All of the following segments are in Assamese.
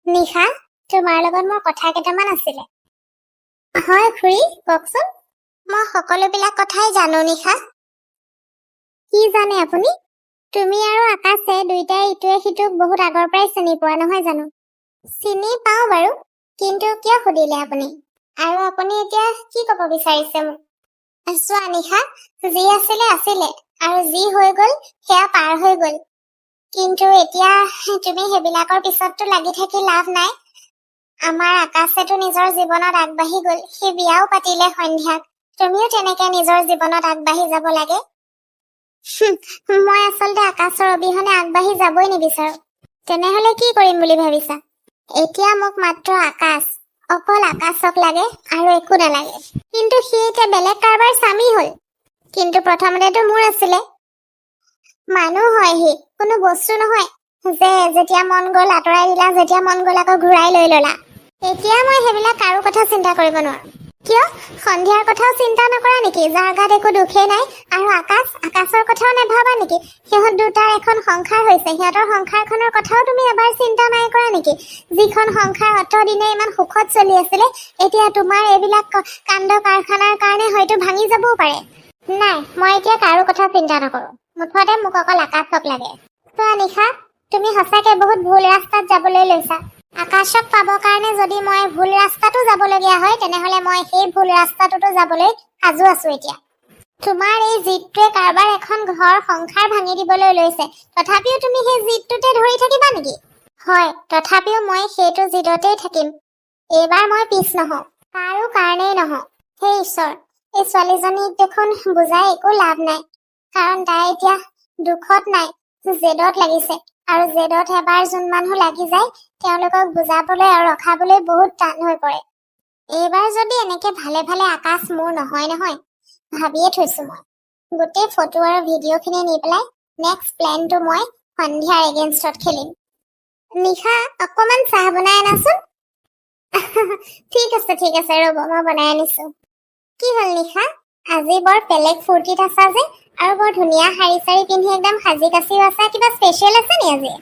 নিশা, তোমাৰ লগত মোৰ কথা কেইটামান আছিলে। হয় খুৰী, কওকচোন। মই সকলোবিলাক কথাই জানো নিশা। কি জানে আপুনি? তুমি আৰু আকাশে দুইটাই ইটোৱে সিটোক বহুত আগৰ পৰাই চিনি পোৱা নহয় জানো? চিনি পাওঁ বাৰু, কিন্তু কিয় সুধিলে আপুনি? আৰু আপুনি এতিয়া কি ক'ব বিচাৰিছে মোক? চোৱা নিশা, যি আছিলে আছিলে, আৰু যি হৈ গ'ল সেয়া পাৰ হৈ গ'ল। কিন্তু এতিয়া তুমি সেইবিলাকৰ পিছততো লাগি থাকি লাভ নাই। আমাৰ আকাশেতো নিজৰ জীৱনত আগবাঢ়ি গ'ল, সি বিয়াও পাতিলে সন্ধ্যাক। তুমিও তেনেকে নিজৰ জীৱনত আগবাঢ়ি যাব লাগে। মই আচলতে আকাশৰ অবিহনে আগবাঢ়ি যাবই নিবিচাৰো। তেনেহলে কি কৰিম বুলি ভাবিছা? এতিয়া মোক মাত্ৰ আকাশ, অকল আকাশক লাগে আৰু একো নালাগে। কিন্তু সি এতিয়া বেলেগ কাৰোবাৰ স্বামী হ'ল। কিন্তু প্ৰথমতেতো মোৰ আছিলে। মানুহ হয় সি, কোনো বস্তু নহয় যে যেতিয়া মন গ'ল আঁতৰাই দিলা, যেতিয়া মন গ'ল আকৌ ঘূৰাই লৈ ললা। এতিয়া মই সেইবিলাক কাৰো কথা চিন্তা কৰিব নোৱাৰো। কিয়? সন্ধ্যাৰ কথাও চিন্তা নকৰা নেকি, যাৰ গাত একো দুখেই নাই? আৰু আকাশৰ কথাও নাভাবা নেকি? সিহঁত দুটাৰ এখন সংসাৰ হৈছে, সিহঁতৰ সংসাৰখনৰ কথাও তুমি এবাৰ চিন্তা নাই কৰা নেকি? যিখন সংসাৰ অতদিনে ইমান সুখত চলি আছিলে, এতিয়া তোমাৰ এইবিলাক কাণ্ড কাৰখানাৰ কাৰণে হয়তো ভাঙি যাবও পাৰে। নাই, মই এতিয়া কাৰো কথা চিন্তা নকৰো। মুঠতে মোক অকল আকাশক লাগে। চোৱা নিশা, তুমি সঁচাকে বহুত ভুল ৰাস্তাত যাবলৈ লৈছা। আকাশক পাবৰ কাৰণে যদি মই ভুল ৰাস্তাটো যাবলগীয়া হয়, তেনেহলে মই সেই ভুল ৰাস্তাটোতো যাবলৈ সাজু আছো এতিয়া। তোমাৰ এই জিদটোৱে কাৰোবাৰ এখন ঘৰ সংসাৰ ভাঙি দিবলৈ লৈছে, তথাপিও তুমি সেই জিদটোতে ধৰি থাকিবা নেকি? হয়, তথাপিও মই সেইটো জিদতেই থাকিম। এইবাৰ মই পিছ নহওঁ, কাৰো কাৰণেই নহওঁ। হে ঈশ্বৰ, এই ছোৱালীজনীক দেখোন বুজাই একো লাভ নাই, কাৰণ তাই এতিয়া দুখত নাই, জেদত লাগিছে। আৰু জেদত এবাৰ যোন মানুহ লাগি যায়, তেওঁলোকক বুজাবলৈ আৰু ৰখাবলৈ বহুত টান হৈ পৰে। এইবাৰ যদি এনেকে ভালে ভালে আকাশ মোৰ নহয়, ভাবিয়ে থৈছো মই। গোটেই ফটো আৰু ভিডিঅ'খিনি নি পেলাই নেক্সট প্লেনটো মই সন্ধ্যাৰ এগেইনষ্টত খেলিম। নিশা, অকমান চাহ বনাই আনাচোন। ঠিক আছে ৰ'ব, মই বনাই আনিছো। কি হ'ল নিশা, আজি বৰ বেলেগ ফূৰ্তিত আছা যে, আৰু বৰ ধুনীয়া শাৰী চাৰী পিন্ধি একদম সাজি কাচিও আছা। কিবা স্পেচিয়েল আছে নি আজি?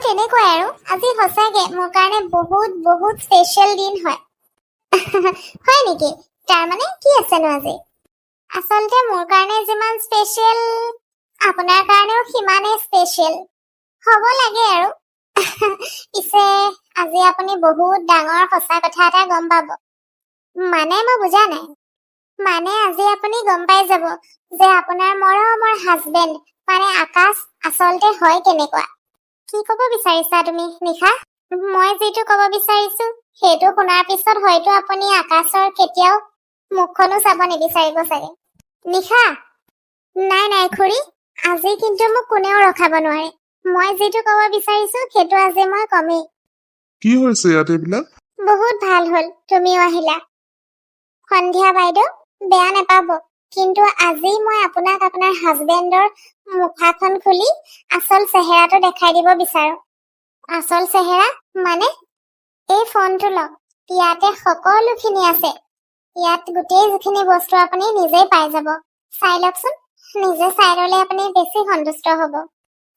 তেনেকুৱাই আৰু, আজি সঁচাকে মোৰ কাৰণে বহুত বহুত স্পেচিয়েল দিন হয়। হয় নেকি? তাৰমানে কি আছেনো আজি? আচলতে মোৰ কাৰণে যিমান স্পেচিয়েল, আপোনাৰ কাৰণেও সিমানেই স্পেচিয়েল হ'ব লাগে আৰু। পিছে আজি আপুনি বহুত ডাঙৰ সঁচা কথা এটা গম পাব। মানে মই বুজা নাই। মানে আজি আপুনি গম পাই যাব যে আপোনাৰ মৰমৰ হাজবেণ্ড মানে আকাশ আচলতে হয় কেনেকুৱা। কি ক'ব বিচাৰিছা তুমি নিশা? মই যিটো ক'ব বিচাৰিছো সেইটো শুনাৰ পিছত হয়তো আপুনি আকাশৰ কেতিয়াও মুখখনো চাব নিবিচাৰিব চাগে। নিশা, নাই খুৰী, আজি কিন্তু মোক কোনেও ৰখাব নোৱাৰে। মই যিটো ক'ব বিচাৰিছো সেইটো আজি মই কমেই। কি হৈছে ইয়াত এইবিলাক? বহুত ভাল হ'ল তুমিও আহিলা। সন্ধ্যা বাইদেউ, বেয়া নাপাব, কিন্তু আজি মই আপোনাক আপোনাৰ হাজবেণ্ডৰ মুখাখন খুলি আচল চেহেৰাটো দেখাই দিব বিচাৰো। আচল চেহেৰা মানে? এই ফোনটো লওক, ইয়াতে সকলোখিনি আছে। ইয়াত গোটেই যিখিনি বস্তু আপুনি নিজেই পাই যাব। চাই লওকচোন, নিজে চাই ল'লে আপুনি বেছি সন্তুষ্ট হ'ব।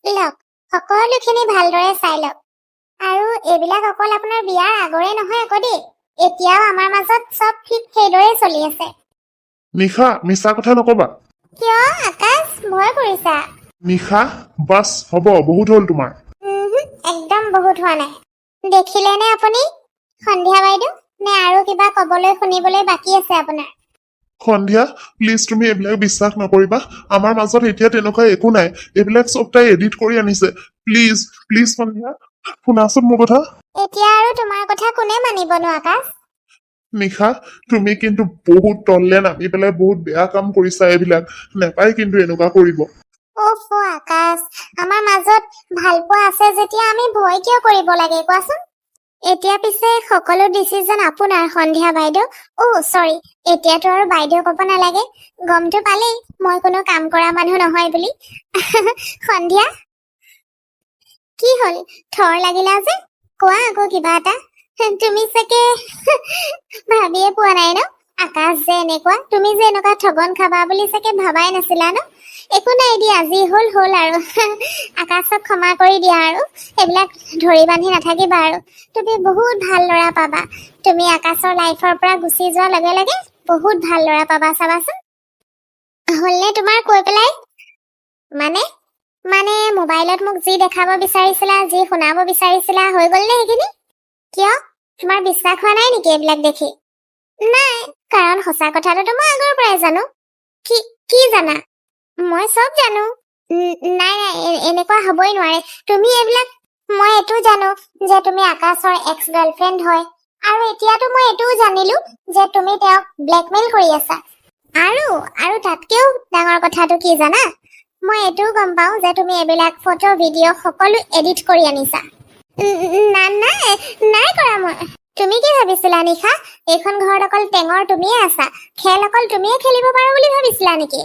লওক, সকলোখিনি ভালদৰে চাই লওক। আৰু এইবিলাক অকল আপোনাৰ বিয়াৰ আগৰে নহয় আকৌ দেই, এতিয়াও আমাৰ মাজত চব ঠিক সেইদৰে চলি আছে। নিশা, মিছা কথা নকবা। কিয় আকাশ, ভয় কৰিছা? নিশা, বাছ হ'ব, বহুত হ'ল তোমাৰ। একদম বহুত হোৱা নাই। দেখিলে নে আপুনি সন্ধ্যা বাইদেউ, নে আৰু কিবা কবলৈ শুনিবলৈ বাকী আছে আপোনাৰ? সন্ধ্যা, প্লিজ তুমি এইবিলাক বিশ্বাস নকৰিবা। আমাৰ মাজত এতিয়া তেনেকুৱা একো নাই। এইবিলাক চব তাই এডিট কৰি আনিছে। প্লিজ প্লিজ সন্ধ্যা, শুনাচোন মোৰ কথা। এতিয়া আৰু তোমাৰ কথা কোনে মানিবনো আকাশ? নিশা, তুমি কিন্তু বহুত তললে নামি পেলাই বহুত বেয়া কাম কৰিছা। এইবিলাক নেপায় কিন্তু এনেকুৱা কৰিব। আকাশ, আমাৰ মাজত ভালপোৱা আছে যেতিয়া আমি ভয় কিয় কৰিব লাগে কোৱাচোন? এতিয়া পিছে সকলো ডিচিজন আপোনাৰ সন্ধ্যা বাইদেউ। চৰি, এতিয়াতো আৰু বাইদেউ ক'ব নালাগে, গমটো পালেই মই কোনো কাম কৰা মানুহ নহয় বুলি। সন্ধ্যা, কি হ'ল, থৰ লাগিলা যে? কোৱা আকৌ কিবা এটা। তুমি চাগে ভাবিয়ে পোৱা নাই ন আকাশ যে এনেকুৱা তুমি যে এনেকুৱা ঠগন খাবা বুলি চাগে ভাবাই নাছিলা ন একো নাই দিয়া আজি হ'ল আৰু আকাশক ক্ষমা কৰি দিয়া আৰু এইবিলাক ধৰি বান্ধি নাথাকিবা আৰু তুমি বহুত ভাল ল'ৰা পাবা তুমি আকাশৰ লাইফৰ পৰা গুচি যোৱাৰ লগে লগে বহুত ভাল ল'ৰা পাবা চাবাচোন হ'লনে তোমাৰ কৈ পেলাই মানে মানে মোবাইলত মোক যি দেখাব বিচাৰিছিলা যি শুনাব বিচাৰিছিলা হৈ গ'লনে সেইখিনি কিয় তোমাৰ বিশ্বাস হোৱা নাই নেকি এইবিলাক দেখি নাই কাৰণ সঁচা কথাটো মই আগৰ পৰাই জানো কি কি জানা মই চব জানো নাই এনেকুৱা হ'বই নোৱাৰে তুমি এইবিলাক মই এইটো জানো যে তুমি আকাশৰ এক্স গাৰ্লফ্ৰেণ্ড হয় আৰু এতিয়াতো মই এইটোও জানিলো যে তুমি তেওঁক ব্লেকমেইল কৰি আছা আৰু তাতকেও ডাঙৰ কথাটো কি জানা মই এইটোও গম পাওঁ যে তুমি এইবিলাক ফটো ভিডিঅ' সকলো এডিট কৰি আনিছা নাই কৰা মই তুমি কি ভাবিছিলা নিশা এইখন ঘৰত অকল টেঙৰ তুমিয়ে আছা খেল অকল তুমিয়ে খেলিব পাৰো বুলি ভাবিছিলা নেকি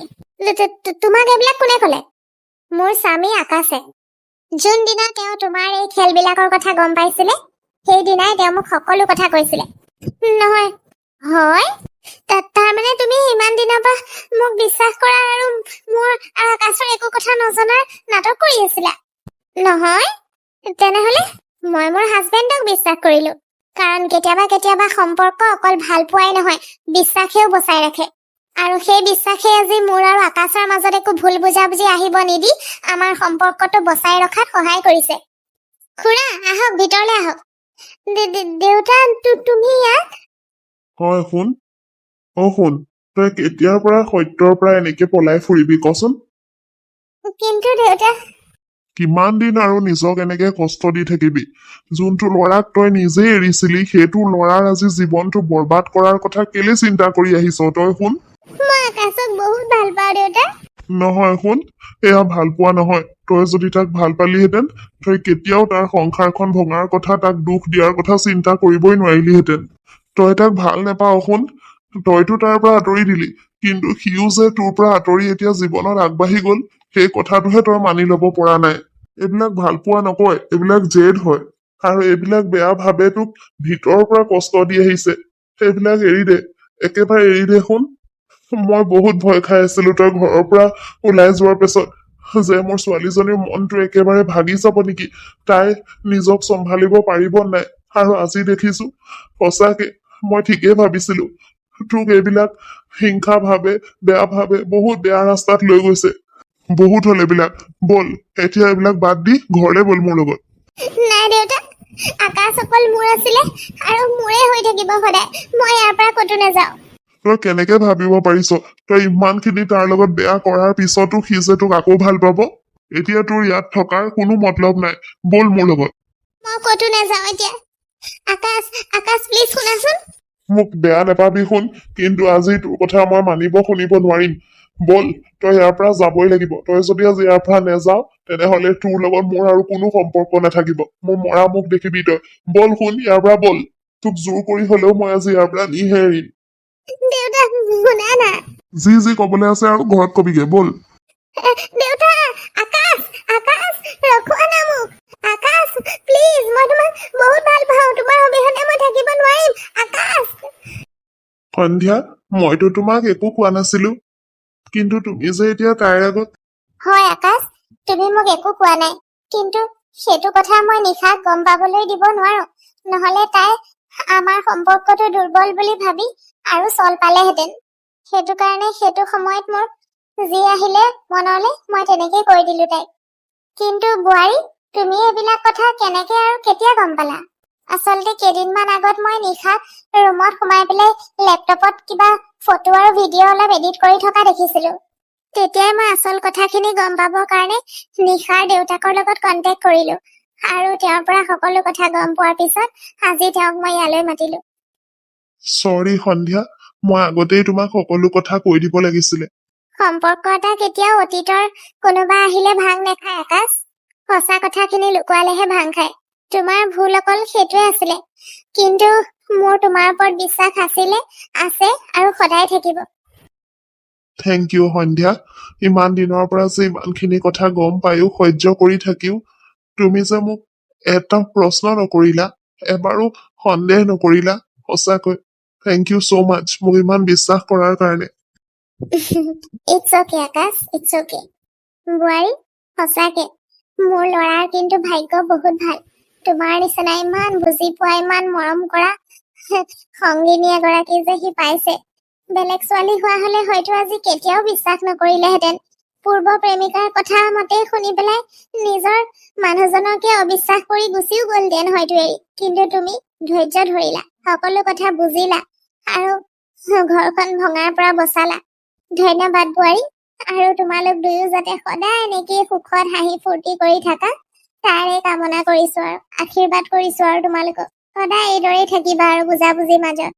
তোমাক এইবিলাক কোনে ক'লে মোৰ স্বামী আকাশে যোনদিনা তেওঁ তোমাৰ এই খেলবিলাকৰ কথা গম পাইছিলে সেইদিনাই তেওঁ মোক সকলো কথা কৈছিলে নহয় হয় তাৰমানে তুমি ইমান দিনৰ পৰা মোক বিশ্বাস কৰা আৰু মোৰ আকাশৰ একো কথা নজনাৰ নাটক কৰি আছিলা নহয় তেনেহ'লে মই মোৰ হাজবেণ্ডক বিশ্বাস কৰিলো কাৰণ কেতিয়াবা সম্পৰ্ক অকল ভাল পোৱাই নহয় বিশ্বাসেও বচাই ৰাখে আৰু সেই বিশ্বাসে আজি মোৰ আৰু আকাশৰ মাজত একো ভুল বুজাবুজি আহিব নিদি আমাৰ সম্পৰ্কটো বচাই ৰখাত সহায় কৰিছে খুৰা আহক ভিতৰলৈ আহক দেউতা তুমি ইয়াত হয় শুন শুন তই কেতিয়াৰ পৰা সত্যৰ পৰা এনেকে পলাই ফুৰিবি কচোন কিন্তু দেউতা কিমান দিন আৰু নিজক এনেকে কষ্ট দি থাকিবি যোনটো ল'ৰাক তই নিজে এৰিছিলি সেইটো ল'ৰাৰ আজি জীৱনটো বৰবাদ কৰাৰ কথা কেলে চিন্তা কৰি আহিছ তই শুন মই আকাশক বহুত ভাল পাওঁ দেউতা নহয় শুন এয়া ভাল পোৱা নহয় তই যদি তাক ভাল পালিহেঁতেন তই কেতিয়াও তাৰ সংসাৰখন ভঙাৰ কথা তাক দুখ দিয়াৰ কথা চিন্তা কৰিবই নোৱাৰিলিহেঁতেন তই তাক ভাল নেপাৱ শুন তইতো তাৰ পৰা আঁতৰি দিলি কিন্তু সিও যে তোৰ পৰা আঁতৰি এতিয়া জীৱনত আগবাঢ়ি গল সেই কথাটোহে তই মানি লব পৰা নাই এইবিলাক ভাল পোৱা নকয় এইবিলাক জেদ হয় আৰু এইবিলাক বেয়া ভাবে তোক ভিতৰৰ পৰা কষ্ট দি আহিছে সেইবিলাক এৰি দে একেবাৰে এৰি দে শুন মই বহুত ভয় খাই আছিলো তই ঘৰৰ পৰা ওলাই যোৱাৰ পিছত যে মোৰ ছোৱালীজনীৰ মনটো একেবাৰে ভাগি যাব নেকি তাই নিজক চম্ভালিব পাৰিব নাই আৰু আজি দেখিছো সঁচাকে মই ঠিকেই ভাবিছিলো তোক এইবিলাক হিংসা ভাবে বেয়া ভাবে বহুত বেয়া ৰাস্তাত লৈ গৈছে বহুত হল এইবিলাক বল এতিয়া এইবিলাক বাদ দি ঘৰলে বল মোৰ লগত নাই দেউতা আকাশ অকল মোৰ আছিলে আৰু মোৰে হৈ থাকিব সদায় মই ইয়াৰ পৰা ক'তো নাযাওঁ তই কেনেকে ভাবিব পাৰিছ তই ইমানখিনি তাৰ লগত বেয়া কৰাৰ পিছতো সি যে তোক আকৌ ভাল পাব এতিয়া তোৰ ইয়াত থকাৰ কোনো মতলব নাই বল মোৰ লগত মই ক'তো নাযাওঁ এতিয়া আকাশ প্লিজ শুনাচোন মোক বেয়া নেপাবি শুন কিন্তু আজি তোৰ কথা মই মানিব শুনিব নোৱাৰিম বল তই ইয়াৰ পৰা যাবই লাগিব তই যদি আজি ইয়াৰ পৰা নেযাও তেনেহলে তোৰ লগত মোৰ আৰু কোনো সম্পৰ্ক নাথাকিব মোৰ মৰা মুখ দেখিবি তই বল শুন ইয়াৰ পৰা বল তোক জোৰ কৰি হলেও মই আজি ইয়াৰ পৰা নিহে এৰিম দেউতা শুনা না যি কবলৈ আছে আৰু ঘৰত কবিগে বল দেউতা আকাশ ৰখোৱা না মোক আকাশ প্লিজ মই তোমাক বহুত ভাল পাওঁ তোমাৰ অবিহনে মই থাকিব নোৱাৰিম আকাশ সন্ধ্যা মইতো তোমাক একো কোৱা নাছিলো কিন্তু তুমি যে এতিয়া তাইৰ আগত হয় আকাশ তুমি মোক একো কোৱা নাই কিন্তু সেইটো কথা মই নিশাক গম পাবলৈ দিব নোৱাৰো নহলে তাই আমাৰ সম্পৰ্কটো দুৰ্বল বুলি ভাবি আৰু চল পালেহেঁতেন সেইটো কাৰণে সেইটো সময়ত মোৰ যি আহিলে মনলে মই তেনেকেই কৈ দিলো তাইক কিন্তু বোৱাৰী তুমি এইবিলাক কথা কেনেকে আৰু কেতিয়া গম পালা আচলতে কেইদিনমান আগত মই নিশাক ৰুমত সোমাই পেলাই লেপটপত কিবা ফটো আৰু ভিডিঅ' অলপ এডিট কৰি থকা দেখিছিলো তেতিয়াই মই আচল কথাখিনি গম পাবৰ কাৰণে নিশাৰ দেউতাকৰ লগত কণ্টেক্ট কৰিলো আৰু তেওঁৰ পৰা সকলো কথা গম পোৱাৰ পিছত আজি তেওঁক মই ইয়ালৈ মাতিলো চৰি সন্ধ্যা মই আগতেই তোমাক সকলো কথা কৈ দিব লাগিছিলে সম্পৰ্ক এটা কেতিয়াও অতীতৰ কোনোবা আহিলে ভাং নেখায় আকাশ সঁচা কথাখিনি লুকুৱালেহে ভাং খায় তোমাৰ ভুল অকল সেইটোৱে আছিলে কিন্তু মোৰ তোমাৰ ওপৰত বিশ্বাস আছিলে আছে আৰু সদায় থাকিব থেংক ইউ সন্ধ্যা ইমান দিনৰ পৰা যে ইমানখিনি কথা গম পায়ো সহ্য কৰি থাকিও তুমি যে মোক এটা প্ৰশ্ন নকৰিলা এবাৰো সন্দেহ নকৰিলা সঁচাকৈ থেংক ইউ ছ' মাচ মোক ইমান বিশ্বাস কৰাৰ কাৰণে it's okay Akash, it's okay. বোৱাৰী, সঁচাকে মোৰ ল'ৰাৰ কিন্তু ভাগ্য বহুত ভাল। তোমাৰ নিচিনা ইমান বুজি পোৱা, ইমান মৰম কৰা সংগিনী এগৰাকী যে সি পাইছে। বেলেগ ছোৱালী হোৱা হলে হয়তো আজি কেতিয়াও বিশ্বাস নকৰিলেহেঁতেন। পূৰ্ব প্ৰেমিকাৰ কথা মতে শুনি পেলাই নিজৰ মানুহজনকে অবিশ্বাস কৰি গুচিও গ'লহেঁতেন হয়তো এৰি। কিন্তু তুমি ধৈৰ্য ধৰিলা, সকলো কথা বুজিলা আৰু ঘৰখন ভঙাৰ পৰা বচালা। ধন্যবাদ বোৱাৰী। আৰু তোমালোক দুয়ো যাতে সদায় এনেকেই সুখত হাঁহি ফূৰ্তি কৰি থাকা তাৰে কামনা কৰিছো আৰু আশীৰ্বাদ কৰিছো আৰু তোমালোকক সদায় এইদৰেই থাকিবা আৰু বুজাবুজিৰ মাজত।